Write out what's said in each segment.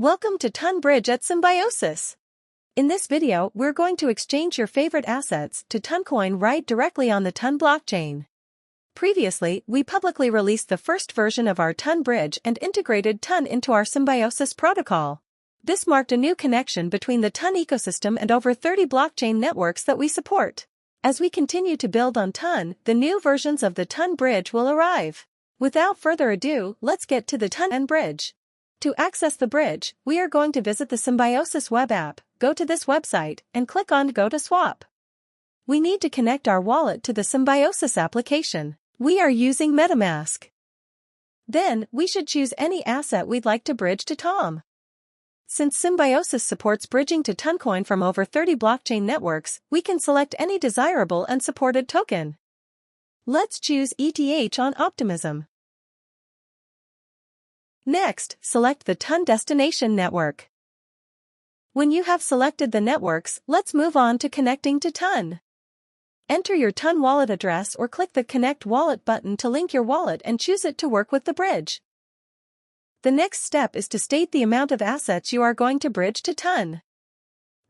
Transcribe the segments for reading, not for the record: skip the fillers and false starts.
Welcome to Tonbridge at Symbiosis. In this video, we're going to exchange your favorite assets to Toncoin right directly on the Ton blockchain. Previously, we publicly released the first version of our Tonbridge and integrated Ton into our Symbiosis protocol. This marked a new connection between the Ton ecosystem and over 30 blockchain networks that we support. As we continue to build on Ton, the new versions of the Tonbridge will arrive. Without further ado, let's get to the Tonbridge. To access the bridge, we are going to visit the Symbiosis web app, go to this website, and click on Go to Swap. We need to connect our wallet to the Symbiosis application. We are using MetaMask. Then, we should choose any asset we'd like to bridge to Tom. Since Symbiosis supports bridging to Toncoin from over 30 blockchain networks, we can select any desirable and supported token. Let's choose ETH on Optimism. Next, select the Ton destination network. When you have selected the networks, let's move on to connecting to Ton. Enter your Ton wallet address or click the Connect Wallet button to link your wallet and choose it to work with the bridge. The next step is to state the amount of assets you are going to bridge to Ton.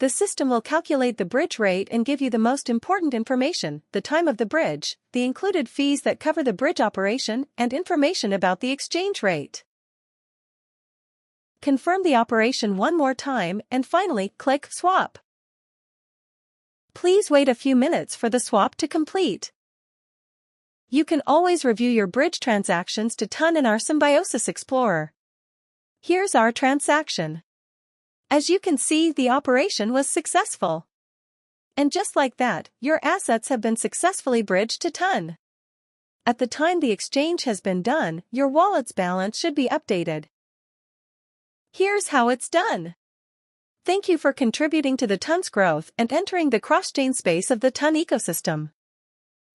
The system will calculate the bridge rate and give you the most important information, the time of the bridge, the included fees that cover the bridge operation, and information about the exchange rate. Confirm the operation one more time and finally click Swap. Please wait a few minutes for the swap to complete. You can always review your bridge transactions to Ton in our Symbiosis Explorer. Here's our transaction. As you can see, the operation was successful. And just like that, your assets have been successfully bridged to Ton. At the time the exchange has been done, your wallet's balance should be updated. Here's how it's done. Thank you for contributing to the Ton's growth and entering the cross-chain space of the Ton ecosystem.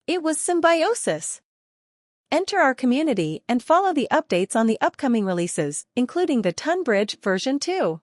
It was Symbiosis. Enter our community and follow the updates on the upcoming releases, including the Tonbridge version 2.